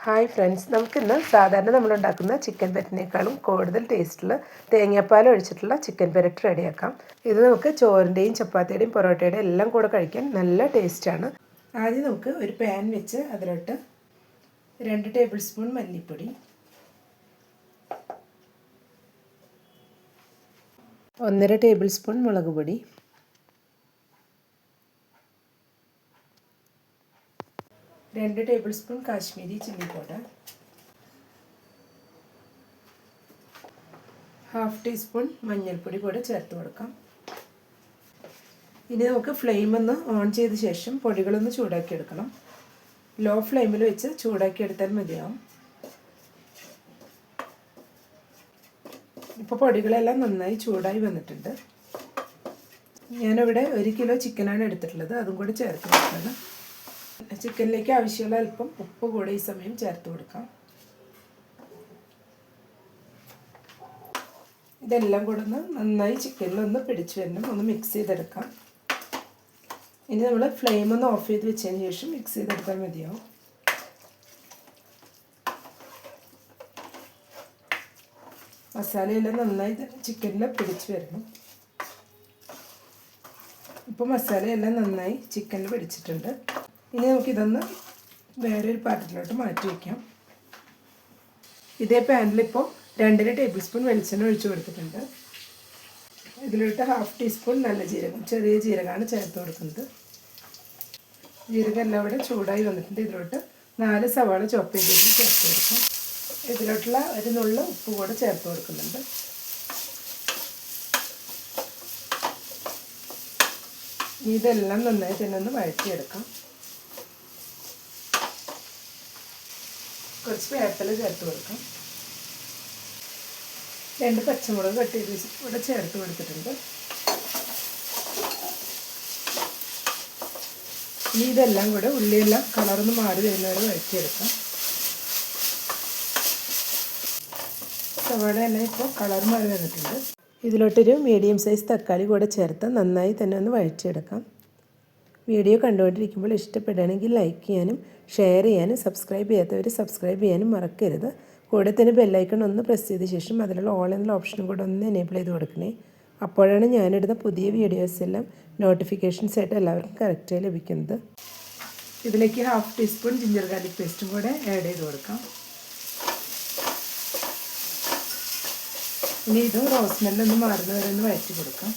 Hi friends, നമുക്കിന്ന് സാധാരണ നമ്മളുണ്ടാക്കുന്ന chicken പെരട്ടിനേക്കാളും കൂടുതൽ ടേസ്റ്റുള്ള തേങ്ങാപ്പാൽ ഒഴിച്ചിട്ടുള്ള ചിക്കൻ പെരട്ട് റെഡിയാക്കാം. ഇത് നമുക്ക് ചോറിൻ്റെയും ചപ്പാത്തിയുടെയും പൊറോട്ടയുടെയും എല്ലാം കൂടെ കഴിക്കാൻ നല്ല ടേസ്റ്റാണ്. ആദ്യം നമുക്ക് ഒരു പാൻ വെച്ച് അതിലോട്ട് 2 ടേബിൾ സ്പൂൺ മല്ലിപ്പൊടി, 1.5 ടേബിൾ സ്പൂൺ മുളക് പൊടി, 2 table spoon Kashmiri chilli powder, 1/2 teaspoon മഞ്ഞൾപ്പൊടി കൂടെ ചേർത്ത് കൊടുക്കാം. ഇനി നമുക്ക് ഫ്ലെയിം ഒന്ന് ഓൺ ചെയ്ത ശേഷം പൊടികളൊന്ന് ചൂടാക്കി എടുക്കണം. ലോ ഫ്ലെയിമിൽ വെച്ച് ചൂടാക്കി എടുത്താൽ മതിയാവും. ഇപ്പോൾ പൊടികളെല്ലാം നന്നായി ചൂടായി വന്നിട്ടുണ്ട്. ഞാനിവിടെ 1 കിലോ ചിക്കനാണ് എടുത്തിട്ടുള്ളത്, അതും കൂടി ചേർത്ത് കൊടുക്കണം. ചിക്കനിലേക്ക് ആവശ്യമുള്ള അല്പം ഉപ്പ് കൂടെ ഈ സമയം ചേർത്ത് കൊടുക്കാം. ഇതെല്ലാം കൂടെ ഒന്ന് നന്നായി ചിക്കനിലൊന്ന് പിടിച്ചു വരണം, ഒന്ന് മിക്സ് ചെയ്തെടുക്കാം. ഇനി നമ്മൾ ഫ്ലെയിം ഒന്ന് ഓഫ് ചെയ്ത് വെച്ചതിന് ശേഷം മിക്സ് ചെയ്തെടുത്താൽ മതിയാവും. മസാലയെല്ലാം നന്നായി ചിക്കനിൽ പിടിച്ചു വരണം. ഇപ്പോൾ മസാലയെല്ലാം നന്നായി ചിക്കനിൽ പിടിച്ചിട്ടുണ്ട്. ഇനി നമുക്കിതൊന്ന് വേറൊരു പാത്രത്തിലോട്ട് മാറ്റി വയ്ക്കാം. ഇതേ പാനിലിപ്പോൾ 2 ടേബിൾ സ്പൂൺ വെളിച്ചെണ്ണ ഒഴിച്ചു കൊടുത്തിട്ടുണ്ട്. ഇതിലോട്ട് 1/2 ടീസ്പൂൺ നല്ല ജീരകം, ചെറിയ ജീരകമാണ് ചേർത്ത് കൊടുക്കുന്നത്. ജീരകം എല്ലാം ഇവിടെ ചൂടായി വന്നിട്ടുണ്ട്. ഇതിലോട്ട് 4 സവാള ചോപ്പ് ചെയ്തതിന് ചേർത്ത് കൊടുക്കാം. ഇതിലോട്ടുള്ള ഒരു നുള്ള ഉപ്പ് കൂടെ ചേർത്ത് കൊടുക്കുന്നുണ്ട്. ഇതെല്ലാം നന്നായി തന്നെ ഒന്ന് വഴറ്റിയെടുക്കാം. കുറച്ച് വേപ്പില ചേർത്ത് കൊടുക്കാം. 2 പച്ചമുളക് കട്ട് ചെയ്ത് ഇവിടെ ചേർത്ത് കൊടുത്തിട്ടുണ്ട്. ഇനി ഇതെല്ലാം കൂടെ ഉള്ളിയെല്ലാം കളറൊന്ന് മാറി വരുന്നവരെ വഴറ്റിയെടുക്കാം. സവാള എല്ലാം ഇപ്പോൾ കളർ മാറി വന്നിട്ടുണ്ട്. ഇതിലോട്ടൊരു മീഡിയം സൈസ് തക്കാളി കൂടെ ചേർത്ത് നന്നായി തന്നെ ഒന്ന് വഴറ്റിയെടുക്കാം. വീഡിയോ കണ്ടുകൊണ്ടിരിക്കുമ്പോൾ ഇഷ്ടപ്പെടുകയാണെങ്കിൽ ലൈക്ക് ചെയ്യാനും ഷെയർ ചെയ്യാനും സബ്സ്ക്രൈബ് ചെയ്യാത്തവർ സബ്സ്ക്രൈബ് ചെയ്യാനും മറക്കരുത്. കൂടെ തന്നെ ബെല്ലൈക്കൺ ഒന്ന് പ്രസ് ചെയ്ത ശേഷം അതിലുള്ള ഓൾ എന്നുള്ള ഓപ്ഷനും കൂടെ ഒന്ന് എനേബിൾ ചെയ്ത് കൊടുക്കണേ. അപ്പോഴാണ് ഞാനിടുന്ന പുതിയ വീഡിയോസ് എല്ലാം നോട്ടിഫിക്കേഷൻസ് ആയിട്ട് എല്ലാവർക്കും കറക്റ്റായി ലഭിക്കുന്നത്. ഇതിലേക്ക് 1/2 ടീസ്പൂൺ ജിഞ്ചർ ഗാർലിക് പേസ്റ്റും കൂടെ ആഡ് ചെയ്ത് കൊടുക്കാം. ഇനി ഇത് റോസ്മെല്ലൊന്ന് മാറുന്നവരെ ഒന്ന് വഴറ്റി കൊടുക്കാം.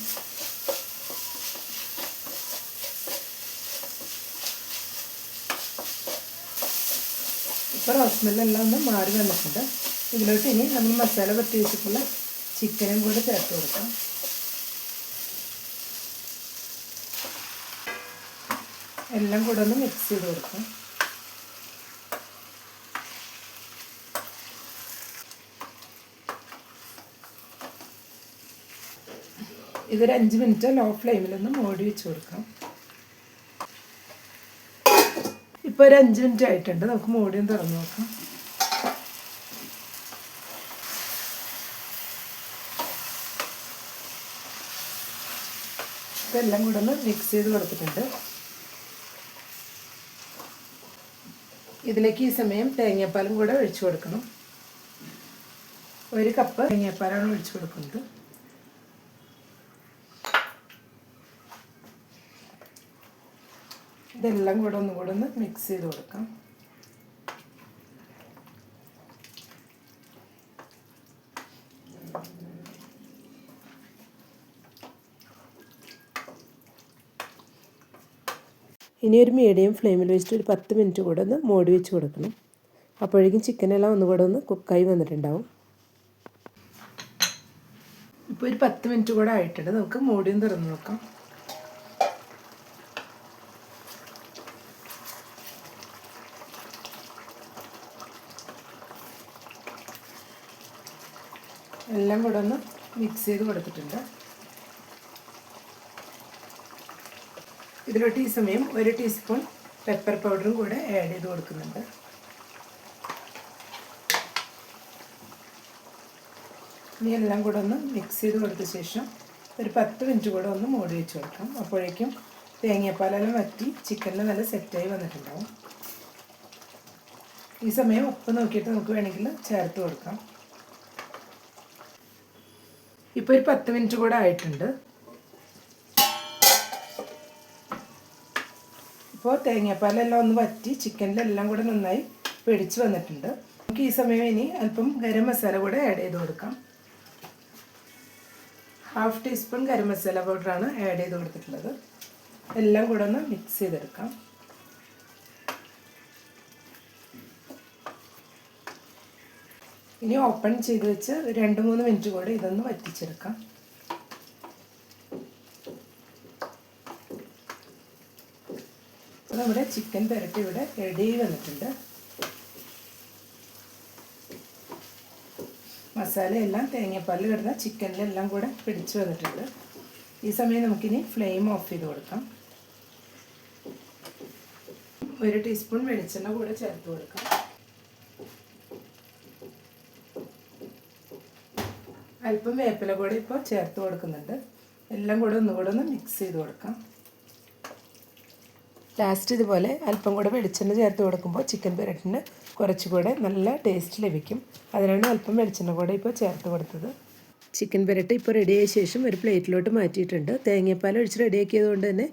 ഇപ്പോൾ റോസ്മെല്ലെല്ലാം ഒന്ന് മാറി വന്നിട്ടുണ്ട്. ഇതിലോട്ട് ഇനി നമ്മൾ മസാല പറ്റി വെച്ചിട്ടുള്ള ചിക്കനും കൂടെ ചേർത്ത് കൊടുക്കാം. എല്ലാം കൂടെ ഒന്ന് മിക്സ് ചെയ്ത് കൊടുക്കാം. ഇതൊരു 5 മിനിറ്റ് ലോ ഫ്ലെയിമിലൊന്ന് മൂടി വെച്ച് കൊടുക്കാം. ഇപ്പോൾ ഒരു 5 മിനിറ്റ് ആയിട്ടുണ്ട്. നമുക്ക് മൂടിയും തുറന്ന് നോക്കാം. ഇതെല്ലാം കൂടെ ഒന്ന് മിക്സ് ചെയ്ത് കൊടുത്തിട്ടുണ്ട്. ഇതിലേക്ക് ഈ സമയം തേങ്ങാപ്പാലും കൂടെ ഒഴിച്ചു കൊടുക്കണം. 1 കപ്പ് തേങ്ങാപ്പാലാണ് ഒഴിച്ചു കൊടുക്കുന്നത്. ഇതെല്ലാം കൂടെ ഒന്ന് മിക്സ് ചെയ്ത് കൊടുക്കാം. ഇനി ഒരു മീഡിയം ഫ്ലെയിമിൽ വെച്ചിട്ട് ഒരു 10 മിനിറ്റ് കൂടെ ഒന്ന് മൂടി വെച്ച് കൊടുക്കണം. അപ്പോഴേക്കും ചിക്കനെല്ലാം ഒന്നുകൂടെ ഒന്ന് കുക്കായി വന്നിട്ടുണ്ടാവും. ഇപ്പോൾ ഒരു 10 മിനിറ്റ് കൂടെ ആയിട്ടുണ്ട്. നമുക്ക് മൂടിയും തുറന്ന് നോക്കാം. എല്ലാം കൂടെ ഒന്ന് മിക്സ് ചെയ്ത് കൊടുത്തിട്ടുണ്ട്. ഇതിലോട്ട് ഈ സമയം 1 ടീസ്പൂൺ പെപ്പർ പൗഡറും കൂടെ ആഡ് ചെയ്ത് കൊടുക്കുന്നുണ്ട്. ഇനി എല്ലാം കൂടെ ഒന്ന് മിക്സ് ചെയ്ത് കൊടുത്ത ശേഷം ഒരു 10 മിനിറ്റ് കൂടെ ഒന്ന് മൂടി വെച്ച് കൊടുക്കാം. അപ്പോഴേക്കും തേങ്ങാപ്പാലെല്ലാം വറ്റി ചിക്കനിൽ നല്ല സെറ്റായി വന്നിട്ടുണ്ടാവും. ഈ സമയം ഉപ്പ് നോക്കിയിട്ട് നമുക്ക് വേണമെങ്കിൽ ചേർത്ത് കൊടുക്കാം. ഇപ്പോൾ ഒരു 10 മിനിറ്റ് കൂടെ ആയിട്ടുണ്ട്. ഇപ്പോൾ തേങ്ങാപ്പാലെല്ലാം ഒന്ന് വറ്റി ചിക്കനിലെല്ലാം കൂടെ നന്നായി പിടിച്ച് വന്നിട്ടുണ്ട്. നമുക്ക് ഈ സമയം ഇനി അല്പം ഗരം മസാല കൂടെ ആഡ് ചെയ്ത് കൊടുക്കാം. 1/2 ടീസ്പൂൺ ഗരം മസാല പൗഡറാണ് ആഡ് ചെയ്ത് കൊടുത്തിട്ടുള്ളത്. എല്ലാം കൂടെ ഒന്ന് മിക്സ് ചെയ്തെടുക്കാം. ഇനി ഓപ്പൺ ചെയ്ത് വെച്ച് 2-3 മിനിറ്റ് കൂടെ ഇതൊന്ന് വറ്റിച്ചെടുക്കാം. നമ്മുടെ ചിക്കൻ പെരട്ടി ഇവിടെ റെഡി വന്നിട്ടുണ്ട്. മസാലയെല്ലാം തേങ്ങാപ്പാലിൽ കിടന്ന ചിക്കനിലെല്ലാം കൂടെ പിടിച്ചു വന്നിട്ടുണ്ട്. ഈ സമയം നമുക്കിനി ഫ്ലെയിം ഓഫ് ചെയ്ത് കൊടുക്കാം. 1 ടീസ്പൂൺ വെളിച്ചെണ്ണ കൂടെ ചേർത്ത് കൊടുക്കാം. അല്പം വേപ്പില കൂടെ ഇപ്പോൾ ചേർത്ത് കൊടുക്കുന്നുണ്ട്. എല്ലാം കൂടെ ഒന്നുകൂടെ ഒന്ന് മിക്സ് ചെയ്ത് കൊടുക്കാം. ലാസ്റ്റ് ഇതുപോലെ അല്പം കൂടെ വെളിച്ചെണ്ണ ചേർത്ത് കൊടുക്കുമ്പോൾ ചിക്കൻ പെരട്ടിന് കുറച്ചുകൂടെ നല്ല ടേസ്റ്റ് ലഭിക്കും. അതിനാണ് അല്പം വെളിച്ചെണ്ണ കൂടെ ഇപ്പോൾ ചേർത്ത് കൊടുത്തത്. ചിക്കൻ പെരട്ടി ഇപ്പോൾ റെഡിയായ ശേഷം ഒരു പ്ലേറ്റിലോട്ട് മാറ്റിയിട്ടുണ്ട്. തേങ്ങാപ്പാൽ ഒഴിച്ച് റെഡിയാക്കിയത് കൊണ്ട് തന്നെ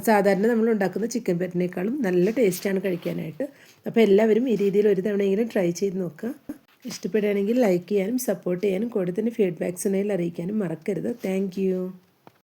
സാധാരണ നമ്മൾ ഉണ്ടാക്കുന്ന ചിക്കൻ പെരട്ടിനേക്കാളും നല്ല ടേസ്റ്റാണ് കഴിക്കാനായിട്ട്. അപ്പോൾ എല്ലാവരും ഈ രീതിയിൽ ഒരു തവണയെങ്കിലും ട്രൈ ചെയ്ത് നോക്കുക. ഇഷ്ടപ്പെടുകയാണെങ്കിൽ ലൈക്ക് ചെയ്യാനും സപ്പോർട്ട് ചെയ്യാനും കൂടെ തന്നെ ഫീഡ്ബാക്സ് ഉണ്ടെങ്കിൽ അറിയിക്കാനും മറക്കരുത്. താങ്ക്